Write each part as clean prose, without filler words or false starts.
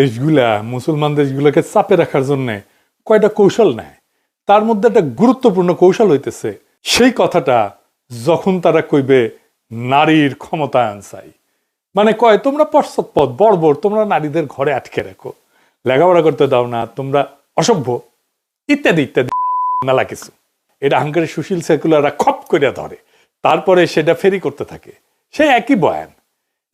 দেশগুলা মুসলমান দেশগুলোকে চাপে রাখার জন্য কয়টা কৌশল নেয়, তার মধ্যে একটা গুরুত্বপূর্ণ কৌশল হইতেছে সেই কথাটা যখন তারা কইবে নারীর ক্ষমতায়ন চাই, মানে কয় তোমরা পশ্চাৎপদ বর্বর, তোমরা নারীদের ঘরে আটকে রাখো, লেখাপড়া করতে দাও না, তোমরা অসভ্য, ইত্যাদি ইত্যাদি মেলা কিছু। এটা হাঙ্গারি সুশীল সেকুলাররা খপ করিয়া ধরে, তারপরে সেটা ফেরি করতে থাকে। সে একই বয়ান,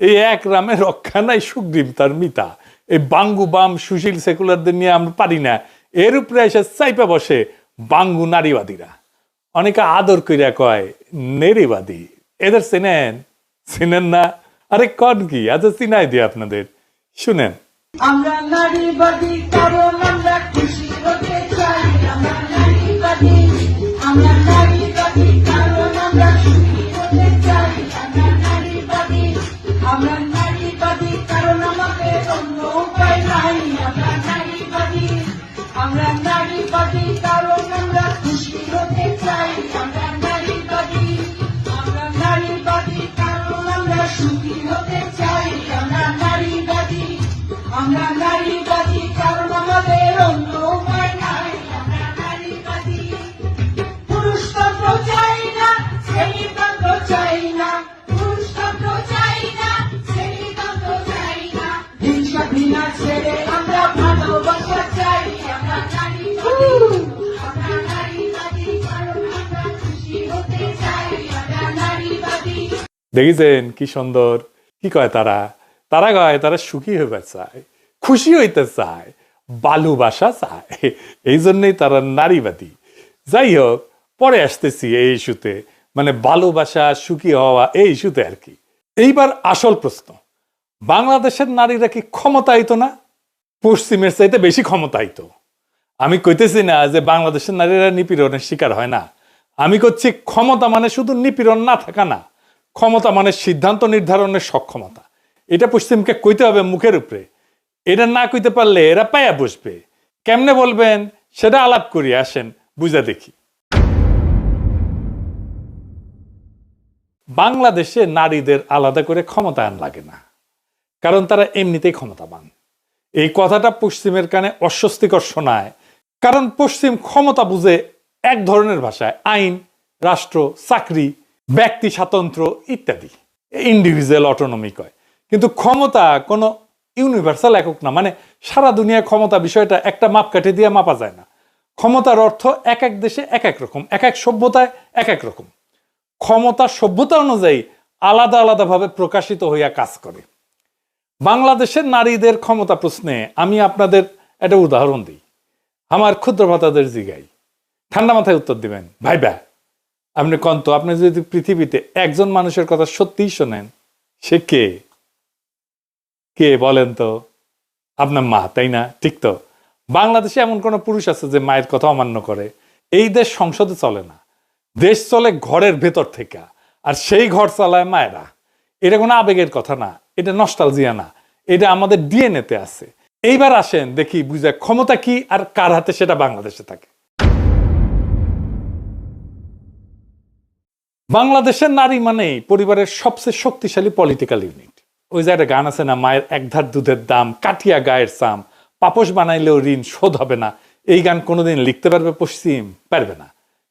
এই এক রামে রক্ষা নাই সুগ্রীব তার মিতা, এই বাঙ্গু বাম সুশীল সেকুলারদের নিয়ে আমরা পারি না, এর উপরে এসে চাইপা বসে বাঙ্গু নারীবাদীরা। অনেকে আদর কইরা কয় নেরিবাদী। এদের চেনেন? চেনেন না? আরে কন কি, আচ্ছা চিনাই দিয়ে আপনাদের, শুনেন। আমরা নারীবাদী কারণ আমরা খুশি হতে চাই, আমরা নারীবাদী, আমরা নারীবাদী কারণ আমরা সুখী হতে চাই, আমরা নারীবাদী, আমরা নারীবাদী কারণ আমাদের অন্য উপায় নাই, আমরা নারীবাদী, আমরা নারীবাদী কারণ আমরা খুশি হতে চাই, আমরা নারীবাদী, আমরা নারীবাদী কারণ আমরা সুখী হতে চাই, আমরা নারীবাদী, আমরা নারীবাদী কারণ আমাদের অন্য উপায় নাই, আমরা নারীবাদী। পুরুষতন্ত্র চাই না, শ্রেণীতন্ত্র চাই না, পুরুষতন্ত্র চাই না, শ্রেণীতন্ত্র চাই না, হিংসা ঘৃণা ছেড়ে আমরা ভালোবাসা চাই, আমরা নারীবাদী, আমরা নারীবাদী কারণ আমরা খুশি হতে চাই, আমরা নারীবাদী। দেখেছেন কি সুন্দর কি কয় তারা? তারা কয় তারা সুখী হইতে চায়, খুশি হইতে চায়, ভালোবাসা চায়, এই জন্যই তারা নারীবাদী। যাই হোক, পরে আসতেছি এই ইস্যুতে, মানে ভালোবাসা সুখী হওয়া এই ইস্যুতে আর কি। এইবার আসল প্রশ্ন, বাংলাদেশের নারীরা কি ক্ষমতায়িত না? পশ্চিমের চাইতে বেশি ক্ষমতায়িত। আমি কইতেছি না যে বাংলাদেশের নারীরা নিপীড়নের শিকার হয় না, আমি করছি ক্ষমতা মানে শুধু নিপীড়ন না থাকা না, ক্ষমতা মানে সিদ্ধান্ত নির্ধারণের সক্ষমতা। এটা পশ্চিমকে কইতে হবে মুখের উপরে, এটা না কইতে পারলে এরা পায়া বসবে। কেমনে বলবেন সেটা আলাপ করি, আসেন বুঝা দেখি। বাংলাদেশে নারীদের আলাদা করে ক্ষমতায়ন লাগে না, কারণ তারা এমনিতেই ক্ষমতাবান। এই কথাটা পশ্চিমের কানে অস্বস্তিকর শোনায়, কারণ পশ্চিম ক্ষমতা বুঝে এক ধরনের ভাষায়, আইন, রাষ্ট্র, চাকরি, ব্যক্তি স্বাতন্ত্র্য ইত্যাদি, ইন্ডিভিজুয়াল অটোনমি কয়। কিন্তু ক্ষমতা কোনো ইউনিভার্সাল একক না, মানে সারা দুনিয়ায় ক্ষমতা বিষয়টা একটা মাপকাঠি দিয়ে মাপা যায় না। ক্ষমতার অর্থ এক এক দেশে এক এক রকম, এক এক সভ্যতায় এক এক রকম। ক্ষমতা সভ্যতা অনুযায়ী আলাদা আলাদাভাবে প্রকাশিত হইয়া কাজ করে। বাংলাদেশের নারীদের ক্ষমতা প্রশ্নে আমি আপনাদের একটা উদাহরণ দিই। আমার ক্ষুদ্র ভাতাদের জিগাই, ঠান্ডা মাথায় উত্তর দিবেন। ভাইবা, আপনি কন্ত, আপনি যদি পৃথিবীতে একজন মানুষের কথা সত্যিই শোনেন, সে কে? কে বলেন তো? আপনার মা, তাই না? ঠিক তো। বাংলাদেশে এমন কোন পুরুষ আছে যে মায়ের কথা অমান্য করে? এই দেশ সংসদে চলে না, দেশ চলে ঘরের ভেতর থেকে, আর সেই ঘর চালায় মায়েরা। এটা কোনো আবেগের কথা না, এটা নস্টালজিয়া না, এটা আমাদের ডিএনএতে আছে। এইবার আসেন দেখি বুঝা ক্ষমতা কি আর কার হাতে সেটা বাংলাদেশে থাকে। বাংলাদেশের নারী মানেই পরিবারের সবচেয়ে শক্তিশালী পলিটিক্যাল ইউনিট। ওই যে একটা গান আছে না, মায়ের এক ধার দুধের দাম, কাটিয়া গায়ের চাম, পাপোশ বানাইলেও ঋণ শোধ হবে না। এই গান কোনোদিন লিখতে পারবে পশ্চিম? পারবে না।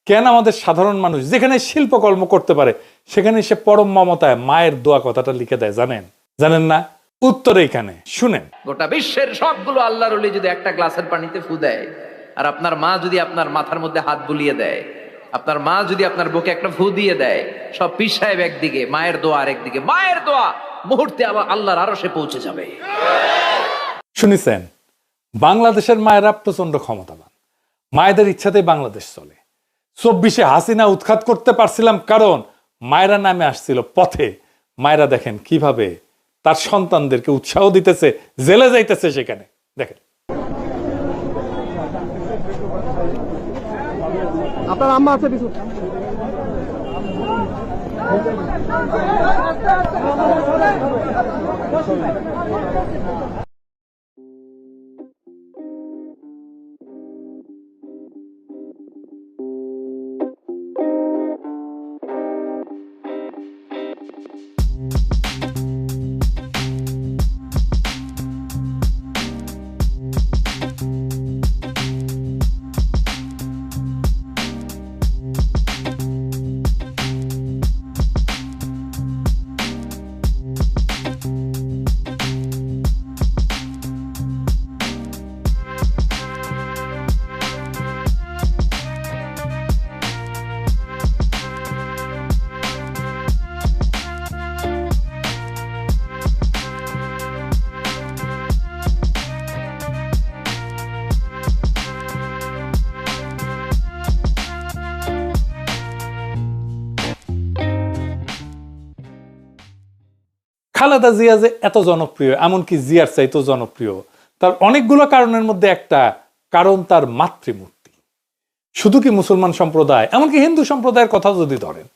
কেন? আমাদের সাধারণ মানুষ যেখানে শিল্পকর্ম করতে পারে সেখানে সে পরম মমতায় মায়ের দোয়া কথাটা লিখে দেয়। জানেন? জানেন না? উত্তর এইখানে, শুনেন। গোটা বিশ্বের সবগুলো আল্লাহর ওলি যদি একটা গ্লাসের পানিতে ফু দেয়, আর আপনার মা যদি আপনার মাথার মধ্যে হাত বুলিয়ে দেয়, আপনার মা যদি আপনার বুকে একটা ফু দিয়ে দেয়, সব পীর সাহেব একদিকে, মায়ের দোয়া আরেকদিকে। মায়ের দোয়া মুহূর্তে আবার আল্লাহর আরশে পৌঁছে যাবে। শুনেছেন? বাংলাদেশের মায়েরা প্রচন্ড ক্ষমতাবান, মায়েদের ইচ্ছাতেই বাংলাদেশ চলে। 24-এ হাসিনা উৎখাত করতে পারছিলাম কারণ মায়েরা নামে আসছিল পথে। মায়েরা দেখেন কিভাবে তার সন্তানদেরকে উৎসাহ দিতেছে, জেলে যাইতেছে সেখানে। দেখেন আপনার আম্মা আছে কিছু। খালেদা জিয়া যে এত জনপ্রিয়, এমনকি জিয়ার চাইতেও জনপ্রিয়, তার অনেকগুলো কারণের মধ্যে একটা কারণ তার মাতৃমূর্তি। শুধু কি মুসলমান সম্প্রদায়, এমনকি হিন্দু সম্প্রদায়ের কথা যদি ধরেন,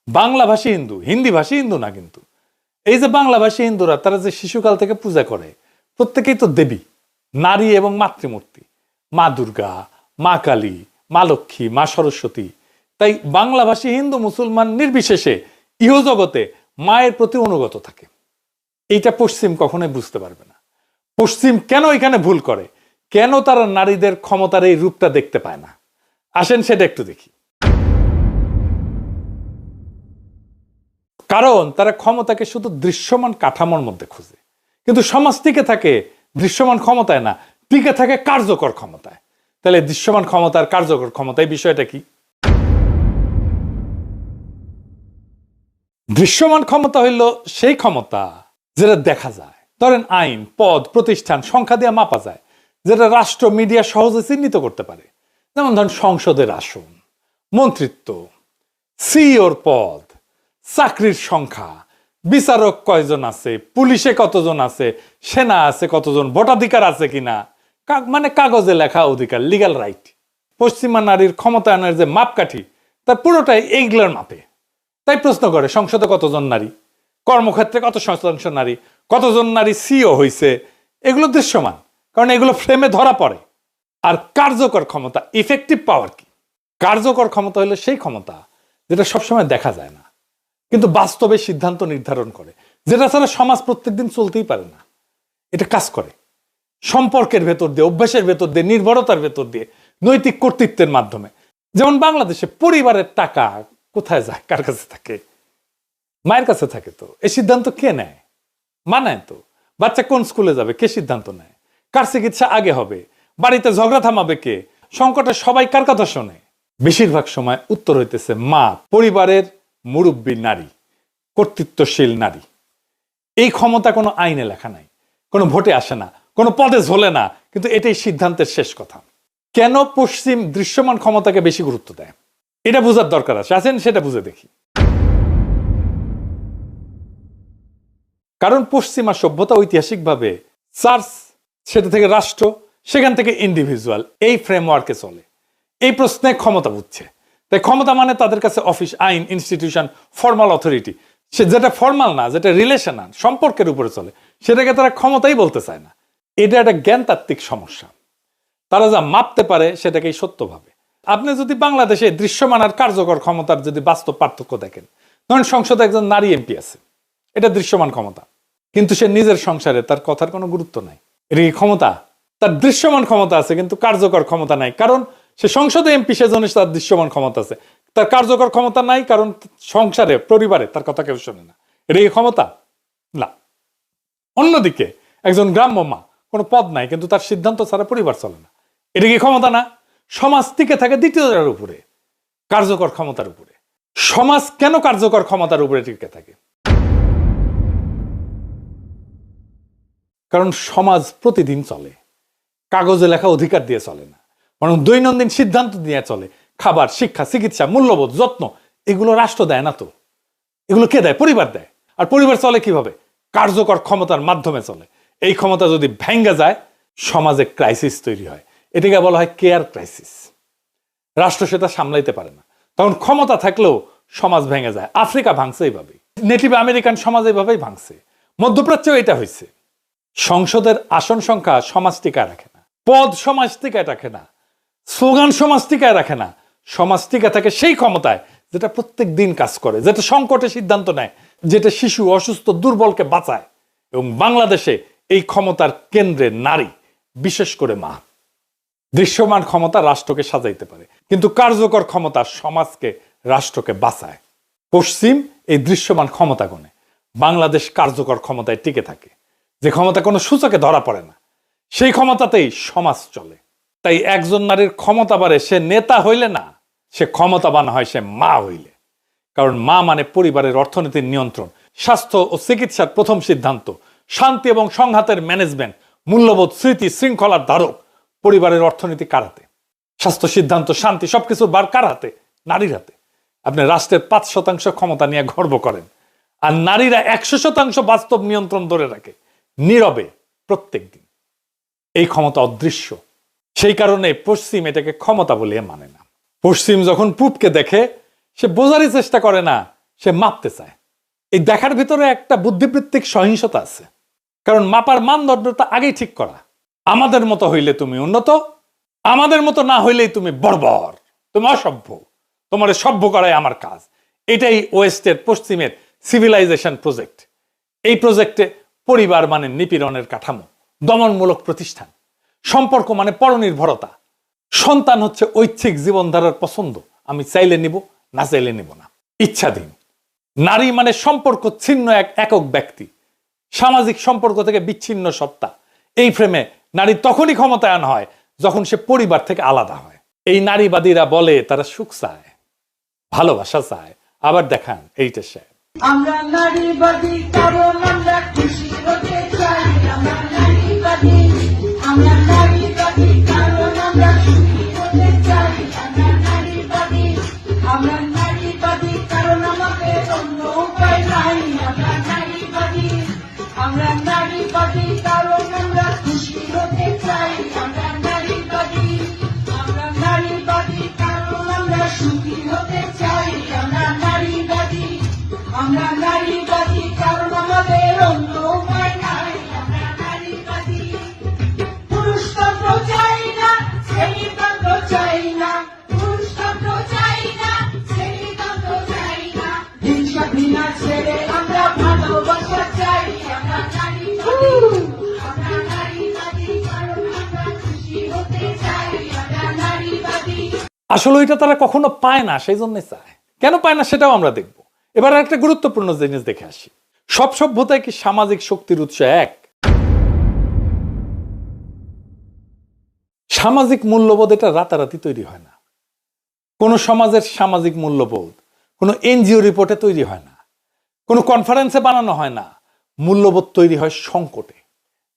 বাংলাভাষী হিন্দু, হিন্দিভাষী হিন্দু না, কিন্তু এই যে বাংলাভাষী হিন্দুরা তারা যে শিশুকাল থেকে পূজা করে, প্রত্যেকেই তো দেবী, নারী এবং মাতৃমূর্তি, মা দুর্গা, মা কালী, মা লক্ষ্মী, মা সরস্বতী। তাই বাংলাভাষী হিন্দু মুসলমান নির্বিশেষে ইহজগতে মায়ের প্রতি অনুগত থাকে। এইটা পশ্চিম কখনোই বুঝতে পারবে না। পশ্চিম কেন এখানে ভুল করে, কেন তারা নারীদের ক্ষমতার এই রূপটা দেখতে পায় না, আসেন সেটা একটু দেখি। কারণ তারা ক্ষমতাকে শুধু দৃশ্যমান কাঠামোর মধ্যে খুঁজে, কিন্তু সমাজ টিকে থাকে দৃশ্যমান ক্ষমতায় না, টিকে থাকে কার্যকর ক্ষমতায়। তাহলে দৃশ্যমান ক্ষমতার কার্যকর ক্ষমতা, এই বিষয়টা কি? দৃশ্যমান ক্ষমতা হইল সেই ক্ষমতা যেটা দেখা যায়, ধরেন আইন, পদ, প্রতিষ্ঠান সংখ্যা দিয়ে মাপা যায়, যেটা রাষ্ট্র, মিডিয়া সহজে চিহ্নিত করতে পারে। যেমন ধরেন সংসদের আসন, মন্ত্রিত্ব, সিইওর পদ, চাকরির সংখ্যা, বিচারক কয়জন আছে, পুলিশে কতজন আছে, সেনা আছে কতজন, ভোটাধিকার আছে কিনা, মানে কাগজে লেখা অধিকার, লিগ্যাল রাইট। পশ্চিমা নারীর ক্ষমতায়নের যে মাপকাঠি, তার পুরোটাই এইগুলোর মাপে। তাই প্রশ্ন করে সংসদে কতজন নারী, কর্মক্ষেত্রে কত শতাংশ নারী, কতজন নারী সিও হয়েছে, এগুলো দৃশ্যমান, কারণ এগুলো ফ্রেমে ধরা পড়ে। আর কার্যকর ক্ষমতা, ইফেক্টিভ পাওয়ার কি? কার্যকর ক্ষমতা হলো সেই ক্ষমতা যেটা সবসময় দেখা যায় না, কিন্তু বাস্তবে সিদ্ধান্ত নির্ধারণ করে, যেটা ছাড়া সমাজ প্রত্যেকদিন চলতেই পারে না। এটা কাজ করে সম্পর্কের ভেতর দিয়ে, অভ্যাসের ভেতর দিয়ে, নির্ভরতার ভেতর দিয়ে, নৈতিক কর্তৃত্বের মাধ্যমে। যেমন বাংলাদেশে পরিবারের টাকা কোথায় যায়, কার কাছে থাকে? মায়ের কাছে থাকে। তো এই সিদ্ধান্ত কে নেয়? মা নেয় তো। বাচ্চা কোন স্কুলে যাবে, কে সিদ্ধান্ত নেয়? কার চিকিৎসা আগে হবে? বাড়িতে ঝগড়া থামাবে কে? সংকটে সবাই কার কথা শোনে? বেশিরভাগ সময় উত্তর হইতেছে মা, পরিবারের মুরব্বী নারী, কর্তৃত্বশীল নারী। এই ক্ষমতা কোনো আইনে লেখা নাই, কোনো ভোটে আসে না, কোনো পদে ঝোলে না, কিন্তু এটাই সিদ্ধান্তের শেষ কথা। কেন পশ্চিম দৃশ্যমান ক্ষমতাকে বেশি গুরুত্ব দেয়, এটা বোঝার দরকার আছে। আসেন সেটা বুঝে দেখি। কারণ পশ্চিমা সভ্যতা ঐতিহাসিকভাবে চার্চ, সেটা থেকে রাষ্ট্র, সেখান থেকে ইন্ডিভিজুয়াল, এই ফ্রেমওয়ার্কে চলে। এই প্রশ্নে ক্ষমতা বুঝছে। তাই ক্ষমতা মানে তাদের কাছে অফিস, আইন, ইনস্টিটিউশন, ফর্মাল অথরিটি। সে যেটা ফর্মাল না, যেটা রিলেশনাল, সম্পর্কের উপরে চলে, সেটাকে তারা ক্ষমতাই বলতে চায় না। এটা একটা জ্ঞানতাত্ত্বিক সমস্যা। তারা যা মাপতে পারে সেটাকেই সত্য ভাবে। আপনি যদি বাংলাদেশে দৃশ্যমান আর কার্যকর ক্ষমতার যদি বাস্তব পার্থক্য দেখেন, ধরেন সংসদে একজন নারী এমপি আছে, এটা দৃশ্যমান ক্ষমতা, কিন্তু সে নিজের সংসারে তার কথার কোনো গুরুত্ব নাই। এটা কি ক্ষমতা? তার দৃশ্যমান ক্ষমতা আছে, কিন্তু কার্যকর ক্ষমতা নাই। কারণ সে সংসদে এমপি, সেজন্য তার দৃশ্যমান ক্ষমতা আছে। তার কার্যকর ক্ষমতা নাই, কারণ সংসারে, পরিবারে তার কথা কেউ শোনে না। এটা কি ক্ষমতা? না। অন্যদিকে একজন গ্রাম্য মা, কোনো পদ নাই, কিন্তু তার সিদ্ধান্ত ছাড়া পরিবার চলে না। এটা কি ক্ষমতা না? সমাজ টিকে থাকে দ্বিতীয়টার উপরে, কার্যকর ক্ষমতার উপরে। সমাজ কেন কার্যকর ক্ষমতার উপরে টিকে থাকে? কারণ সমাজ প্রতিদিন চলে, কাগজে লেখা অধিকার দিয়ে চলে না, বরং দৈনন্দিন সিদ্ধান্ত দিয়ে চলে। খাবার, শিক্ষা, চিকিৎসা, মূল্যবোধ, যত্ন, এগুলো রাষ্ট্র দেয় না তো। এগুলো কে দেয়? পরিবার দেয়। আর পরিবার চলে কিভাবে? কার্যকর ক্ষমতার মাধ্যমে চলে। এই ক্ষমতা যদি ভেঙে যায়, সমাজে ক্রাইসিস তৈরি হয়। এটাকে বলা হয় কেয়ার ক্রাইসিস। রাষ্ট্র সেটা সামলাইতে পারে না, তখন ক্ষমতা থাকলেও সমাজ ভেঙে যায়। আফ্রিকা ভাঙছে এইভাবেই, নেটিভ আমেরিকান সমাজ এইভাবেই ভাঙছে, মধ্যপ্রাচ্যেও এটা হয়েছে। সংসদের আসন সংখ্যা সমাজ টিকায় রাখে না, পদ সমাজ টিকায় রাখে না, স্লোগান সমাজ টিকায় রাখে না। সমাজ টিকা থাকে সেই ক্ষমতায় যেটা প্রত্যেক দিন কাজ করে, যেটা সংকটে সিদ্ধান্ত নেয়, যেটা শিশু, অসুস্থ, দুর্বলকে বাঁচায়। এবং বাংলাদেশে এই ক্ষমতার কেন্দ্রে নারী, বিশেষ করে মা। দৃশ্যমান ক্ষমতা রাষ্ট্রকে সাজাইতে পারে, কিন্তু কার্যকর ক্ষমতা সমাজকে, রাষ্ট্রকে বাঁচায়। পশ্চিম এই দৃশ্যমান ক্ষমতা গণে, বাংলাদেশ কার্যকর ক্ষমতায় টিকে থাকে, যে ক্ষমতা কোনো সূচকে ধরা পড়ে না। সেই ক্ষমতাতেই সমাজ চলে। তাই একজন নারীর ক্ষমতা বাড়ে সে নেতা হইলে না, সে ক্ষমতাবান হয় সে মা হইলে। কারণ মা মানে পরিবারের অর্থনীতির নিয়ন্ত্রণ, স্বাস্থ্য ও চিকিৎসার প্রথম সিদ্ধান্ত, শান্তি এবং সংঘাতের ম্যানেজমেন্ট, মূল্যবোধ, স্মৃতি, শৃঙ্খলার ধারক। পরিবারের অর্থনীতি কার হাতে? স্বাস্থ্য সিদ্ধান্ত, শান্তি, সবকিছুর বার কার হাতে? নারীর হাতে। আপনি রাষ্ট্রের 5% ক্ষমতা নিয়ে গর্ব করেন, আর নারীরা 100% বাস্তব নিয়ন্ত্রণ ধরে রাখে নীরবে প্রত্যেক দিন। এই ক্ষমতা অদৃশ্য, সেই কারণে পশ্চিম এটাকে ক্ষমতা বলে মানে না। পশ্চিম যখন পূবকে দেখে সে বোঝারই চেষ্টা করে না, সে মাপতে চায়। এই দেখার ভিতরে একটা বুদ্ধিবৃত্তিক সহিংসতা আছে, কারণ মাপার মানদণ্ডটা আগেই ঠিক করা। আমাদের মতো হইলে তুমি উন্নত, আমাদের মতো না হইলেই তুমি বর্বর, তুমি অসভ্য, তোমার সভ্য করাই আমার কাজ। এটাই ওয়েস্টের পশ্চিমের সিভিলাইজেশন প্রজেক্ট। এই প্রজেক্টে পরিবার মানে নিপীড়নের কাঠামো, দমনমূলক প্রতিষ্ঠান, সম্পর্ক মানে পরনির্ভরতা, সন্তান হচ্ছে ঐচ্ছিক জীবনধারার পছন্দ, আমি চাইলে নিব না চাইলে নিব না, ইচ্ছাধীন। নারী মানে সম্পর্ক ছিন্ন এক একক ব্যক্তি, সামাজিক সম্পর্ক থেকে বিচ্ছিন্ন সত্তা। এই ফ্রেমে নারী তখনই ক্ষমতায়ন হয় যখন সে পরিবার থেকে আলাদা হয়। এই নারীবাদীরা বলে তারা সুখ চায়, ভালোবাসা চায়, আবার দেখান এইটা সে। আমরা নারীবাদী কারণ আমরা খুশি হতে চাই, আমরা নারীবাদী, আমরা নারীবাদী কারণ আমরা সুখী হতে চাই, আমরা নারীবাদী, আমরা নারীবাদী কারণ আমাদের অন্য উপায় নাই, আমরা নারীবাদী, আমরা নারীবাদী কারণ আমরা খুশি হতে চাই, আমরা নারীবাদী, আমরা নারীবাদী কারণ আমরা সুখী হতে চাই, আমরা নারীবাদী, আমরা নারীবাদী কারণ আমাদের অন্য উপায় নাই, আমরা নারীবাদী। পুরুষতন্ত্র চাই না, শ্রেণীতন্ত্র চাই না, পুরুষতন্ত্র চাই না, শ্রেণীতন্ত্র চাই না, হিংসা ঘৃণা ছেড়ে আমরা ভালোবাসা চাই, আমরা নারীবাদী, আমরা নারীবাদী কারণ আমরা খুশি হতে চাই, আমরা নারীবাদী। আসলে এটা তারা কখনো পায় না, সেই জন্য চায়। কেন পায় না সেটাও আমরা দেখব। এবার একটা গুরুত্বপূর্ণ জিনিস দেখে আসি। সব সভ্যতায় কি সামাজিক শক্তির উৎস এক? সামাজিক মূল্যবোধ এটা রাতারাতি তৈরি হয় না। কোনো সমাজের সামাজিক মূল্যবোধ কোনো এনজিও রিপোর্টে তৈরি হয় না, কোনো কনফারেন্সে বানানো হয় না। মূল্যবোধ তৈরি হয় সংকটে,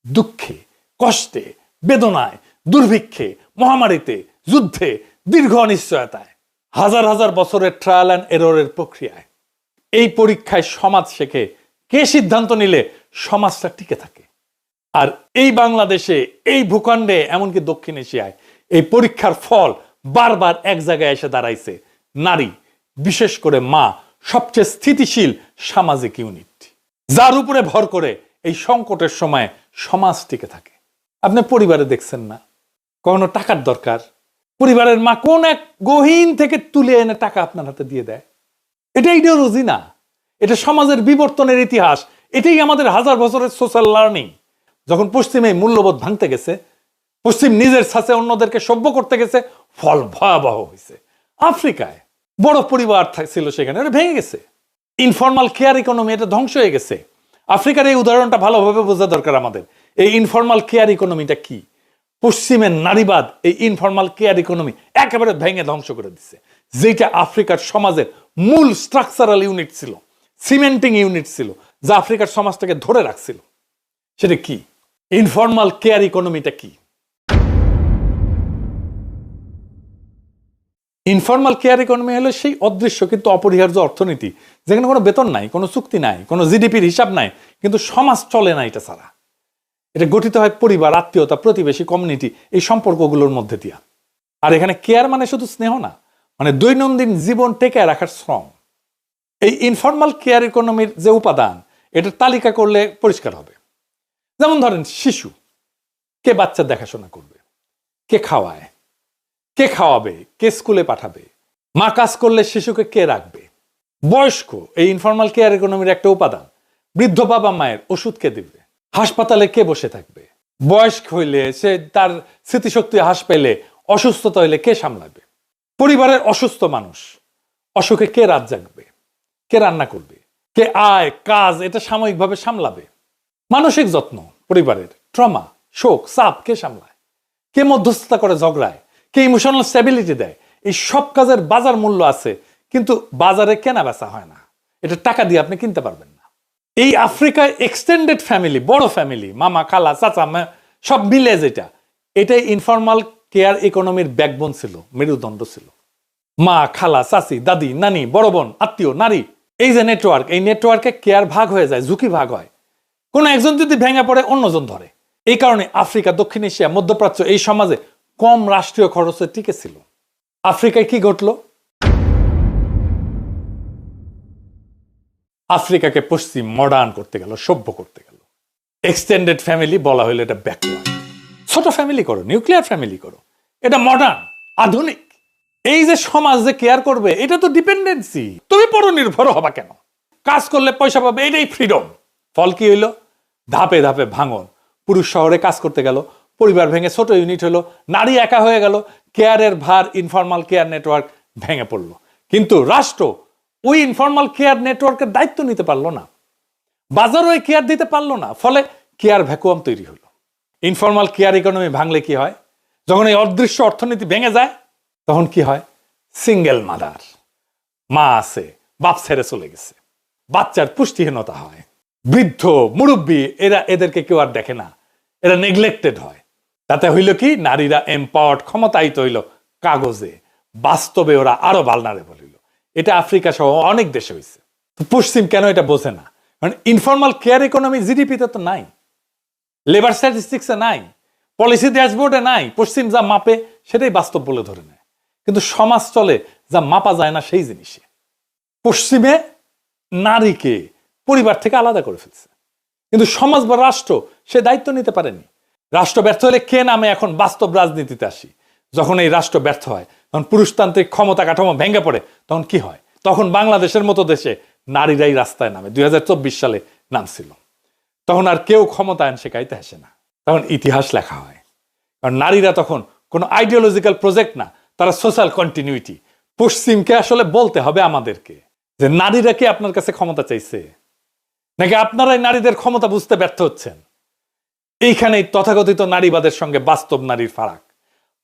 দুঃখে, কষ্টে, বেদনায়, দুর্ভিক্ষে, মহামারীতে, যুদ্ধে, দীর্ঘ অনিশ্চয়তায়, হাজার হাজার বছরের ট্রায়াল অ্যান্ড এররের প্রক্রিয়ায়। এই পরীক্ষায় সমাজ শেখে কে সিদ্ধান্ত নিলে সমাজটা টিকে থাকে। আর এই বাংলাদেশে, এই ভূখণ্ডে, এমনকি দক্ষিণ এশিয়ায় এই পরীক্ষার ফল বারবার এক জায়গায় এসে দাঁড়াইছে নারী, বিশেষ করে মা, সবচেয়ে স্থিতিশীল সামাজিক ইউনিট, যার উপরে ভর করে এই সংকটের সময় সমাজ টিকে থাকে। আপনি পরিবারে দেখছেন না, কখনো টাকার দরকার, পরিবারের মা কোন এক গহীন থেকে তুলে এনে টাকা আপনার হাতে দিয়ে দেয়। এটা ইডিওলজি না, এটা সমাজের বিবর্তনের ইতিহাস। এটাই আমাদের হাজার বছরের সোশ্যাল লার্নিং। যখন পশ্চিমে মূল্যবোধ ভাঙতে গেছে, পশ্চিম নিজের ছাঁচে অন্যদেরকে সভ্য করতে গেছে, ফল ভয়াবহ হয়েছে। আফ্রিকায় বড় পরিবার ছিল, সেখানে এটা ভেঙে গেছে। ইনফর্মাল কেয়ার ইকোনমি, এটা ধ্বংস হয়ে গেছে। আফ্রিকার এই উদাহরণটা ভালোভাবে বোঝা দরকার আমাদের। এই ইনফর্মাল কেয়ার ইকোনমিটা কি? পশ্চিমের নারীবাদ এই ইনফর্মাল কেয়ার ইকোনমি একেবারে ভেঙে ধ্বংস করে দিচ্ছে, যেটা আফ্রিকার সমাজের মূল স্ট্রাকচারাল ইউনিট ছিল, সিমেন্টিং ইউনিট ছিল, যা আফ্রিকার সমাজটাকে ধরে রাখছিল। সেটা কি? ইনফর্মাল কেয়ার ইকোনমিটা কি? ইনফর্মাল কেয়ার ইকোনমি হলো সেই অদৃশ্য কিন্তু অপরিহার্য অর্থনীতি, যেখানে কোনো বেতন নাই, কোনো চুক্তি নাই, কোনো জিডিপির হিসাব নাই, কিন্তু সমাজ চলে না এটা ছাড়া। এটা গঠিত হয় পরিবার, আত্মীয়তা, প্রতিবেশী, কমিউনিটি, এই সম্পর্কগুলোর মধ্যে দিয়া। আর এখানে কেয়ার মানে শুধু স্নেহ না, মানে দৈনন্দিন জীবন টেকায় রাখার শ্রম। এই ইনফর্মাল কেয়ার ইকোনমির যে উপাদান, এটার তালিকা করলে পরিষ্কার হবে। যেমন ধরেন শিশু, কে বাচ্চা দেখাশোনা করবে, কে খাওয়ায়, কে খাওয়াবে, কে স্কুলে পাঠাবে, মা কাজ করলে শিশুকে কে রাখবে। বয়স্ক এই ইনফর্মাল কেয়ার ইকোনমির একটা উপাদান। বৃদ্ধ বাবা মায়ের ওষুধ কে দিবে, হাসপাতালে কে বসে থাকবে, বয়স্ক হইলে সে তার স্মৃতিশক্তি হ্রাস পেলে, অসুস্থতা হইলে কে সামলাবে, পরিবারের অসুস্থ মানুষ, অসুখে কে রাত জাগবে, কে রান্না করবে, কে আয় কাজ এটা সাময়িকভাবে সামলাবে, মানসিক যত্ন, পরিবারের ট্রমা, শোক, চাপ কে সামলায়, কে মধ্যস্থতা করে ঝগড়ায়, কে ইমোশনাল স্টেবিলিটি দেয়। এই সব কাজের বাজার মূল্য আছে, কিন্তু বাজারে কেনা বেচা হয় না। এটা টাকা দিয়ে আপনি কিনতে পারবেন না। এই আফ্রিকায় এক্সটেন্ডেড ফ্যামিলি, বড় ফ্যামিলি, মামা খালা চাচা সব মিলে, যেটা এটাই ইনফর্মাল কেয়ার ইকোনমির ব্যাকবোন ছিল, মেরুদণ্ড ছিল। মা খালা চাচি দাদি নানি বড় বোন আত্মীয় নারী এই যে নেটওয়ার্ক, এই নেটওয়ার্কে কেয়ার ভাগ হয়ে যায়, ঝুঁকি ভাগ হয়। কোনো একজন যদি ভেঙে পড়ে অন্যজন ধরে। এই কারণে আফ্রিকা, দক্ষিণ এশিয়া, মধ্যপ্রাচ্য এই সমাজে কম রাষ্ট্রীয় খরচে টিকে ছিল। আফ্রিকায় কি ঘটলো? আফ্রিকাকে পশ্চিম মডার্ন করতে গেল, সভ্য করতে গেল। এক্সটেন্ডেড ফ্যামিলি বলা হলো এটা ব্যাকওয়ার্ড। ছোট ফ্যামিলি করো, নিউক্লিয়ার ফ্যামিলি করো, এটা মডার্ন, আধুনিক। এই যে সমাজ যে কেয়ার করবে, এটা তো ডিপেন্ডেন্সি। তুমি পরনির্ভর হবা কেন? কাজ করলে পয়সা পাবে, এটাই ফ্রিডম। ফল কি হইলো? ধাপে ধাপে ভাঙন। পুরুষ শহরে কাজ করতে গেল, পরিবার ভেঙে ছোট ইউনিট হলো, নারী একা হয়ে গেল, কেয়ারের ভার, ইনফর্মাল কেয়ার নেটওয়ার্ক ভেঙে পড়লো। কিন্তু রাষ্ট্র ওই ইনফর্মাল কেয়ার নেটওয়ার্কের দায়িত্ব নিতে পারলো না, বাজারও ওই কেয়ার দিতে পারলো না, ফলে কেয়ার ভ্যাকুয়াম তৈরি হলো। ইনফর্মাল কেয়ার ইকোনমি ভাঙলে কি হয়? যখন এই অদৃশ্য অর্থনীতি ভেঙে যায়, তখন কি হয়? সিঙ্গেল মাদার, মা আছে, বাপ ছেড়ে চলে গেছে, বাচ্চার পুষ্টিহীনতা হয়, বৃদ্ধ মুরব্বী এদেরকে কেউ আর দেখে না, এরা নেগলেক্টেড হয়। তাতে হইল কি? নারীরা এম্পাওয়ার্ড, ক্ষমতায়িত হইল কাগজে, বাস্তবে ওরা আরো ভালনারেবল হইল। এটা আফ্রিকা সহ অনেক দেশে হয়েছে। পশ্চিম কেন এটা বোঝে না? কারণ ইনফর্মাল কেয়ার ইকোনমি জিডিপিতে তো নাই, লেবার স্ট্যাটিস্টিক্সে নাই, পলিসি ড্যাশবোর্ডে নাই। পশ্চিম যা মাপে সেটাই বাস্তব বলে ধরে নেয়, কিন্তু সমাজ চলে যা মাপা যায় না সেই জিনিসে। পশ্চিমে নারীকে পরিবার থেকে আলাদা করে ফেলছে, কিন্তু সমাজ বা রাষ্ট্র সে দায়িত্ব নিতে পারেনি। রাষ্ট্র ব্যর্থ হলে কে নামে? এখন বাস্তব রাজনীতিতে আসি। যখন এই রাষ্ট্র ব্যর্থ হয়, তখন পুরুষতান্ত্রিক ক্ষমতা কাঠামো ভেঙে পড়ে, তখন কি হয়? তখন বাংলাদেশের মতো দেশে নারীরাই রাস্তায় নামে। 2024 সালে নামছিল। তখন আর কেউ ক্ষমতায়ন শেখাইতে আসে না, তখন ইতিহাস লেখা হয়। কারণ নারীরা তখন কোনো আইডিওলজিক্যাল প্রজেক্ট না, তারা সোশ্যাল কন্টিনিউটি। পশ্চিমকে আসলে বলতে হবে আমাদেরকে যে নারীরা কি আপনার কাছে ক্ষমতা চাইছে, নাকি আপনারাই নারীদের ক্ষমতা বুঝতে ব্যর্থ হচ্ছেন? এইখানেই তথাকথিত নারীবাদের সঙ্গে বাস্তব নারীর ফারাক।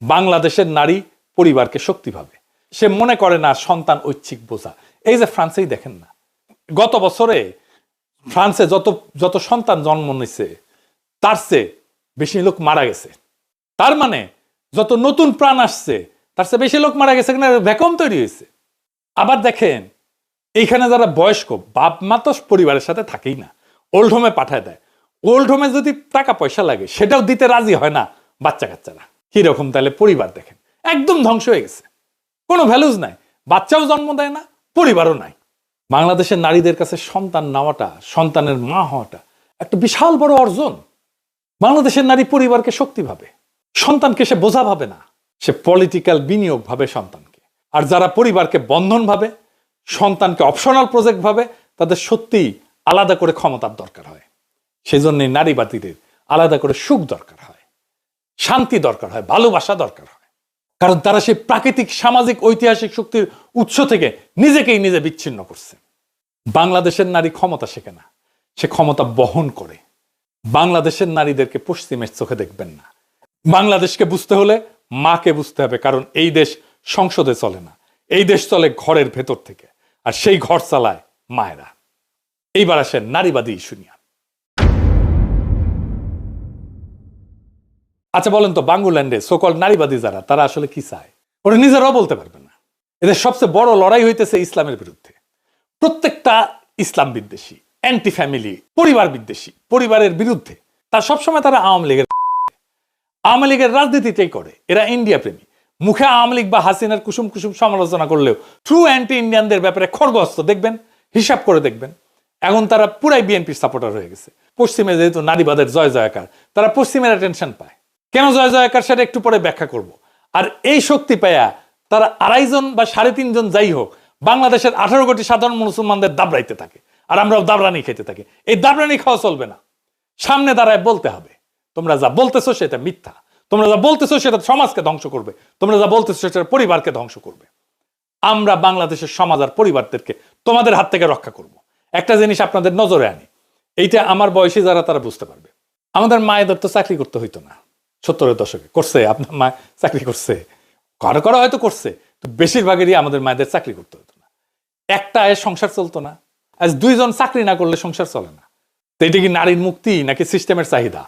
বাংলাদেশের নারী পরিবারকে শক্তি ভাবে, সে মনে করে না সন্তান ঐচ্ছিক বোঝা। এই যে ফ্রান্সেই দেখেন না, গত বছরে ফ্রান্সে যত সন্তান জন্ম নিছে তার চেয়ে বেশি লোক মারা গেছে। তার মানে যত নতুন প্রাণ আসছে তার চেয়ে বেশি লোক মারা গেছে, ভ্যাকুয়াম তৈরি হয়েছে। আবার দেখেন এইখানে যারা বয়স্ক, বাপ মা তো পরিবারের সাথে থাকেই না, ওল্ড হোমে পাঠায় দেয়। ওল্ড হোমে যদি টাকা পয়সা লাগে সেটাও দিতে রাজি হয় না বাচ্চা কাচ্চারা। কিরকম তাহলে পরিবার দেখেন, একদম ধ্বংস হয়ে গেছে, কোনো ভ্যালুজ নাই, বাচ্চাও জন্ম দেয় না, পরিবারও নাই। বাংলাদেশের নারীদের কাছে সন্তান নেওয়াটা, সন্তানের মা হওয়াটা একটা বিশাল বড় অর্জন। বাংলাদেশের নারী পরিবারকে শক্তি ভাবে, সন্তানকে সে বোঝা ভাবে না, সে পলিটিক্যাল বিনিয়োগ ভাবে সন্তানকে। আর যারা পরিবারকে বন্ধন ভাবে, সন্তানকে অপশনাল প্রজেক্ট ভাবে, তাদের সত্যিই আলাদা করে ক্ষমতার দরকার হয়। সেই জন্যই নারীবাদীদের আলাদা করে সুখ দরকার হয়, শান্তি দরকার হয়, ভালোবাসা দরকার হয়। কারণ তারা সেই প্রাকৃতিক, সামাজিক, ঐতিহাসিক শক্তির উৎস থেকে নিজেকেই নিজে বিচ্ছিন্ন করছে। বাংলাদেশের নারী ক্ষমতা শেখে না, সে ক্ষমতা বহন করে। বাংলাদেশের নারীদেরকে পশ্চিমের চোখে দেখবেন না। বাংলাদেশকে বুঝতে হলে মাকে বুঝতে হবে, কারণ এই দেশ সংসদে চলে না, এই দেশ চলে ঘরের ভেতর থেকে, আর সেই ঘর চালায় মায়েরা। এইবার আসেন নারীবাদী ইস্যু নিয়ে। আচ্ছা বলেন তো, বাংলাল্যান্ডে সোকল নারীবাদী যারা, তারা আসলে কি চায়? ওরা নিজেরাও বলতে পারবে না। এদের সবচেয়ে বড় লড়াই হইতেছে ইসলামের বিরুদ্ধে। প্রত্যেকটা ইসলাম বিদ্বেষী, অ্যান্টি ফ্যামিলি, পরিবার বিদ্বেষী, পরিবারের বিরুদ্ধে। তার সবসময় তারা আওয়ামী লীগের রাজনীতিটাই করে। এরা ইন্ডিয়া প্রেমী। মুখে আওয়ামী লীগ বা হাসিনার কুসুম কুসুম সমালোচনা করলেও ট্রু অ্যান্টি ইন্ডিয়ানদের ব্যাপারে খড়গহস্ত। দেখবেন, হিসাব করে দেখবেন, এখন তারা পুরাই বিএনপির সাপোর্টার হয়ে গেছে। পশ্চিমে যেহেতু নারীবাদের জয় জয়কার, তারা পশ্চিমের অ্যাটেনশন পায়। কেন জয় জয়কার সেটা একটু পরে ব্যাখ্যা করব। আর এই শক্তি পায়া তারা 2.5 জন বা 3.5 জন যাই হোক, বাংলাদেশের 18 কোটি সাধারণ মুসলমানদের দাবড়াইতে থাকে, আর আমরাও দাবরানি খেতে থাকি। এই দাবরানি খাওয়া চলবে না। সামনে দাঁড়ায় বলতে হবে, তোমরা যা বলতেছো সেটা মিথ্যা, তোমরা যা বলতেছো সেটা সমাজকে ধ্বংস করবে, তোমরা যা বলতেছো সেটা পরিবারকে ধ্বংস করবে। আমরা বাংলাদেশের সমাজ আর পরিবারদেরকে তোমাদের হাত থেকে রক্ষা করব। একটা জিনিস আপনাদের নজরে আনি, এইটা আমার বয়সী যারা তারা বুঝতে পারবে। আমাদের মায়েদের তো চাকরি করতে হইতো না 70-এর দশকে। করছে? আপনার মা চাকরি করছে? কারো হয়তো করছে, তো বেশিরভাগেরই আমাদের মায়েদের চাকরি করতে হতো না। একটা আয়ের সংসার চলতো না। আজ 2 জন চাকরি না করলে সংসার চলে না। তো এটা কি নারীর মুক্তি নাকি সিস্টেমের চাহিদা?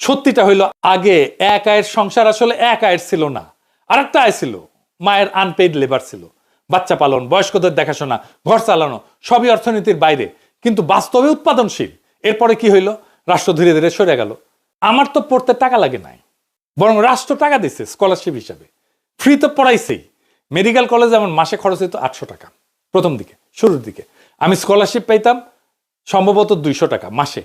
সত্যিটা হইলো, আগে এক আয়ের সংসার আসলে এক আয়ের ছিল না, আরেকটা আয় ছিল, মায়ের আনপেইড লেবার ছিল, বাচ্চা পালন, বয়স্কদের দেখাশোনা, ঘর চালানো সবই অর্থনীতির বাইরে, কিন্তু বাস্তবে উৎপাদনশীল। এরপরে কি হইল? রাষ্ট্র ধীরে ধীরে সরে গেল। আমার তো পড়তে টাকা লাগে নাই, বরং রাষ্ট্র টাকা দিচ্ছে স্কলারশিপ হিসাবে, ফ্রি তো পড়াইছেই। মেডিকেল কলেজে আমার মাসে খরচ হইতো 800 টাকা। প্রথম দিকে, শুরুর দিকে আমি স্কলারশিপ পাইতাম সম্ভবত 200 টাকা মাসে,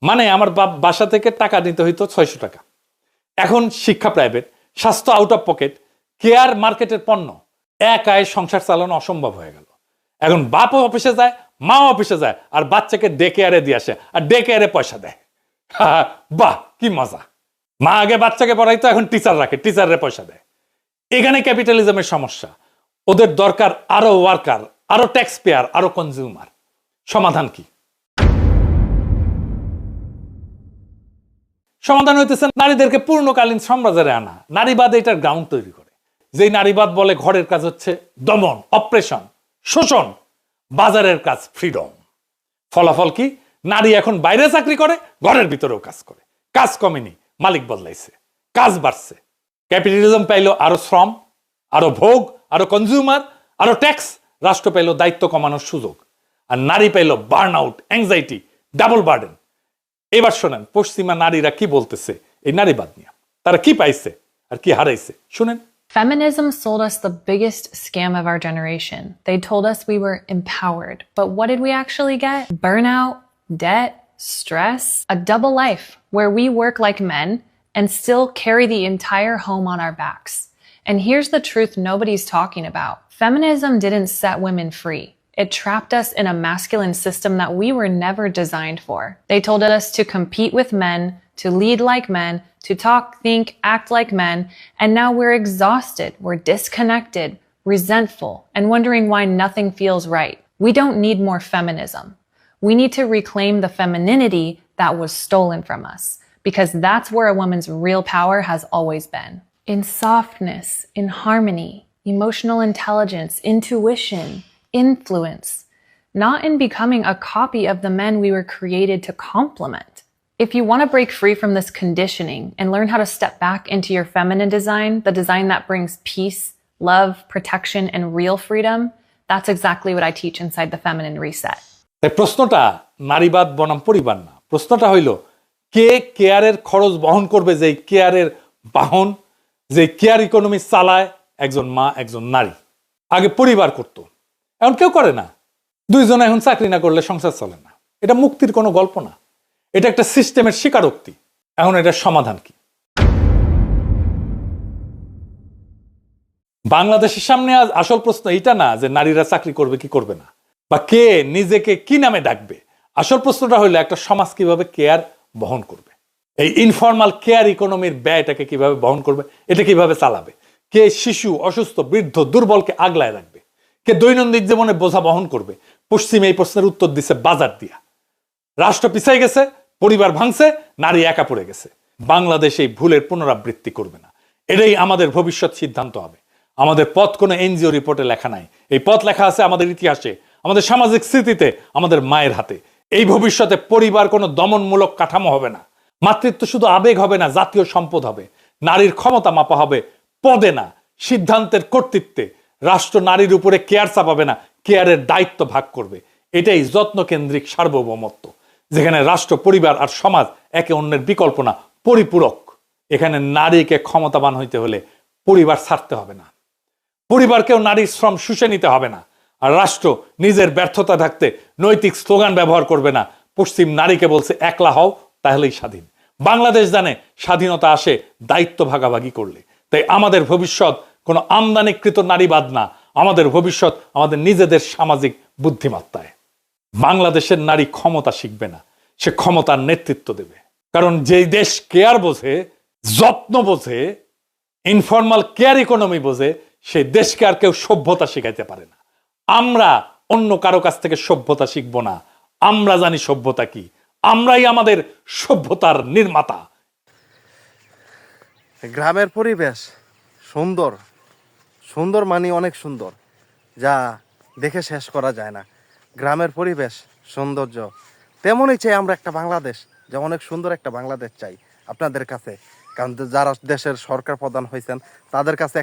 মানে আমার বাসা থেকে টাকা নিতে হইতো 600 টাকা। এখন শিক্ষা প্রাইভেট, স্বাস্থ্য আউট অফ পকেট, কেয়ার মার্কেটের পণ্য, এক আয় সংসার চালানো অসম্ভব হয়ে গেল। এখন বাপও অফিসে যায়, মাও অফিসে যায়, আর বাচ্চাকে ডে কেয়ারে দিয়ে আসে, আর ডে কেয়ারে পয়সা দেয়। বাহ, কি মজা! মা আগে বাচ্চাকে পড়াইতো, এখন টিচার রাখে, টিচাররে পয়সা দেয়। এখানে ক্যাপিটালিজমের সমস্যা। ওদের দরকার আরো ওয়ার্কার, আরো ট্যাক্স পেয়ার, আরো কনজিউমার। সমাধান কি? সমাধান হইতেছে নারীদেরকে পূর্ণকালীন সাম্রাজ্যে আনা। নারীবাদ এটার গ্রাউন্ড তৈরি করে। যেই নারীবাদ বলে ঘরের কাজ হচ্ছে দমন, অপ্রেশন, শোষণ, বাজারের কাজ ফ্রিডম। ফলাফল কি? নারী এখন বাইরে চাকরি করে, ঘরের ভিতরেও কাজ করে। কাজ কমেনি, মালিক বদলাইছে, কাজ বাড়ছে। ক্যাপিটালিজম পাইলো আরো শ্রম, আরো ভোগ, আরো কনজিউমার, আরো ট্যাক্স। রাষ্ট্র পাইলো দায়িত্ব কমানোর সুযোগ, আর নারী পাইলো burn out, anxiety, double burden. এবার শোনেন পশ্চিমা নারীরা কি বলতেছে এই নারীবাদ নিয়ে। তারা কি পাইছে আর কি হারাইছে শুনেন। Feminism sold us the biggest scam of our generation. They told us we were empowered. But what did we actually get? Burnout, debt, stress, a double life where we work like men and still carry the entire home on our backs. And here's the truth nobody's talking about. Feminism didn't set women free. It trapped us in a masculine system that we were never designed for. They told us to compete with men, to lead like men, to talk, think, act like men, and now we're exhausted, we're disconnected, resentful, and wondering why nothing feels right. We don't need more feminism. We need to reclaim the femininity that was stolen from us, because that's where a woman's real power has always been. In softness, in harmony, emotional intelligence, intuition, influence, not in becoming a copy of the men we were created to complement. If you want to break free from this conditioning and learn how to step back into your feminine design, the design that brings peace, love, protection, and real freedom, that's exactly what I teach inside the Feminine Reset. তাই প্রশ্নটা নারীবাদ বনাম পরিবার না। প্রশ্নটা হইল কে কেয়ারের খরচ বহন করবে? যে কেয়ারের বাহন, যে কেয়ার ইকোনমি চালায় একজন মা, একজন নারী। আগে পরিবার করত, এখন কেউ করে না। দুইজনে এখন চাকরি না করলে সংসার চলে না। এটা মুক্তির কোনো গল্প না, এটা একটা সিস্টেমের স্বীকারোক্তি। এখন এটার সমাধান কি? বাংলাদেশের সামনে আজ আসল প্রশ্ন এটা না যে নারীরা চাকরি করবে কি করবে না, বা কে নিজেকে কি নামে ডাকবে। আসল প্রশ্নটা হলো একটা সমাজ কিভাবে কেয়ার বহন করবে, এই ইনফর্মাল কেয়ার ইকোনমির ব্যয়টাকে কিভাবে বহন করবে, এটা কিভাবে চালাবে। কে শিশু, অসুস্থ, বৃদ্ধ, দুর্বলকে আগলায় রাখবে, কে দৈনন্দিন জীবনে বোঝা বহন করবে। পশ্চিম এই প্রশ্নের উত্তর দিছে বাজার দিয়া। রাষ্ট্র পিছাই গেছে, পরিবার ভাঙছে, নারী একা পড়ে গেছে। বাংলাদেশ এই ভুলের পুনরাবৃত্তি করবে না। এটাই আমাদের ভবিষ্যৎ সিদ্ধান্ত হবে। আমাদের পথ কোনো এনজিও রিপোর্টে লেখা নাই। এই পথ লেখা আছে আমাদের ইতিহাসে, আমাদের সামাজিক স্মৃতিতে, আমাদের মায়ের হাতে। এই ভবিষ্যতে পরিবার কোনো দমনমূলক কাঠামো হবে না। মাতৃত্ব শুধু আবেগ হবে না, জাতীয় সম্পদ হবে। নারীর ক্ষমতা মাপা হবে পদে না, সিদ্ধান্তের কর্তৃত্বে। রাষ্ট্র নারীর উপরে কেয়ার চাপাবে না, কেয়ারের দায়িত্ব ভাগ করবে। এটাই যত্নকেন্দ্রিক সার্বভৌমত্ব, যেখানে রাষ্ট্র, পরিবার আর সমাজ একে অন্যের বিকল্প না, পরিপূরক। এখানে নারীকে ক্ষমতাবান হইতে হলে পরিবার ছাড়তে হবে না, পরিবারকেও নারীর শ্রম শুষে নিতে হবে না, আর রাষ্ট্র নিজের ব্যর্থতা ঢাকতে নৈতিক স্লোগান ব্যবহার করবে না। পশ্চিম নারীকে বলছে একলা হও, তাহলেই স্বাধীন। বাংলাদেশ জানে স্বাধীনতা আসে দায়িত্ব ভাগাভাগি করলে। তাই আমাদের ভবিষ্যৎ কোনো আমদানিকৃত নারীবাদ না, আমাদের ভবিষ্যৎ আমাদের নিজেদের সামাজিক বুদ্ধিমত্তায়। বাংলাদেশের নারী ক্ষমতা শিখবে না, সে ক্ষমতার নেতৃত্ব দেবে। কারণ যেই দেশ কেয়ার বোঝে, যত্ন বোঝে, ইনফর্মাল কেয়ার ইকোনমি বোঝে, সেই দেশকে আর কেউ সভ্যতা শিখাইতে পারে না। আমরা অন্য কারো কাছ থেকে সভ্যতা শিখবো না। আমরা জানি সভ্যতা কি, আমরাই আমাদের সভ্যতার নির্মাতা। গ্রামের পরিবেশ সুন্দর, সুন্দর মানে অনেক সুন্দর, যা দেখে শেষ করা যায় না। গ্রামের পরিবেশ, সৌন্দর্য, তেমনই চাই আমরা একটা বাংলাদেশ, যে অনেক সুন্দর একটা বাংলাদেশ চাই আপনাদের কাছে। কারণ যারা দেশের সরকার প্রধান হয়েছেন তাদের কাছে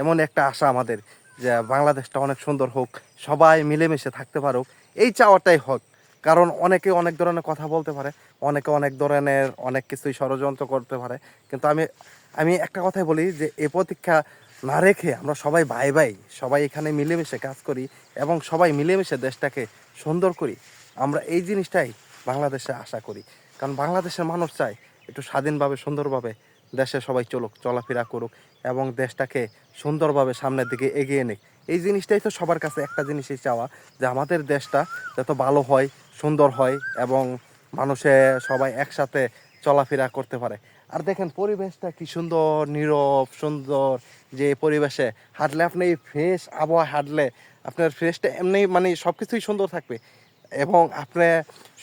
এমন একটা আশা আমাদের, যে বাংলাদেশটা অনেক সুন্দর হোক, সবাই মিলেমিশে থাকতে পারুক, এই চাওয়াটাই হোক। কারণ অনেকে অনেক ধরনের কথা বলতে পারে, অনেকে অনেক ধরনের অনেক কিছুই ষড়যন্ত্র করতে পারে, কিন্তু আমি আমি একটা কথাই বলি যে এই প্রতীক্ষা না রেখে আমরা সবাই ভাই ভাই সবাই এখানে মিলেমিশে কাজ করি এবং সবাই মিলেমিশে দেশটাকে সুন্দর করি। আমরা এই জিনিসটাই বাংলাদেশে আশা করি। কারণ বাংলাদেশের মানুষ চায় একটু স্বাধীনভাবে সুন্দরভাবে দেশে সবাই চলাফেরা করুক এবং দেশটাকে সুন্দরভাবে সামনের দিকে এগিয়ে নিক। এই জিনিসটাই তো সবার কাছে একটা জিনিসই চাওয়া, যে আমাদের দেশটা যত ভালো হয়, সুন্দর হয় এবং মানুষে সবাই একসাথে চলাফেরা করতে পারে। আর দেখেন পরিবেশটা কি সুন্দর, নীরব সুন্দর, যে পরিবেশে হাঁটলে আপনি ফ্রেশ আবহাওয়া হাঁটলে আপনার ফ্রেশটা এমনি মানে সব কিছুই সুন্দর থাকবে। এবং আপনি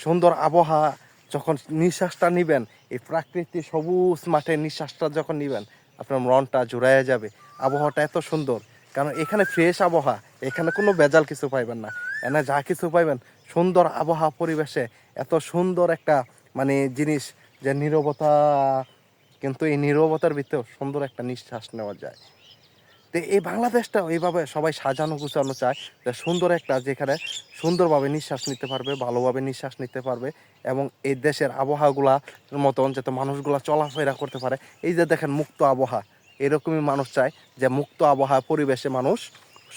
সুন্দর আবহাওয়া যখন নিঃশ্বাসটা নিবেন, এই প্রাকৃতিক সবুজ মাঠে নিঃশ্বাসটা যখন নিবেন, আপনার মনটা জুড়াইয়া যাবে। আবহাওয়াটা এত সুন্দর, কারণ এখানে ফ্রেশ আবহাওয়া, এখানে কোনো ভেজাল কিছু পাইবেন না। এখানে যা কিছু পাইবেন সুন্দর আবহাওয়া পরিবেশে, এত সুন্দর একটা মানে জিনিস যে নীরবতা, কিন্তু এই নীরবতার ভিতরেও সুন্দর একটা নিঃশ্বাস নেওয়া যায়। তো এই বাংলাদেশটা এইভাবে সবাই সাজানো গুছানো চায়, যে সুন্দর একটা যেখানে সুন্দরভাবে নিঃশ্বাস নিতে পারবে, ভালোভাবে নিঃশ্বাস নিতে পারবে এবং এই দেশের আবহাওয়াগুলা মতন যাতে মানুষগুলা চলাফেরা করতে পারে। এই যে দেখেন মুক্ত আবহাওয়া, এরকমই মানুষ চায় যে মুক্ত আবহাওয়া পরিবেশে মানুষ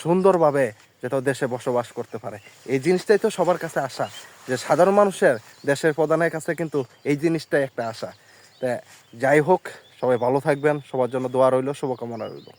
সুন্দরভাবে যাতে দেশে বসবাস করতে পারে। এই জিনিসটাই তো সবার কাছে আশা, যে সাধারণ মানুষের দেশের প্রধানের কাছে কিন্তু এই জিনিসটাই একটা আশা। তা যাই হোক, সবাই ভালো থাকবেন, সবার জন্য দোয়া রইল, শুভকামনা রইল।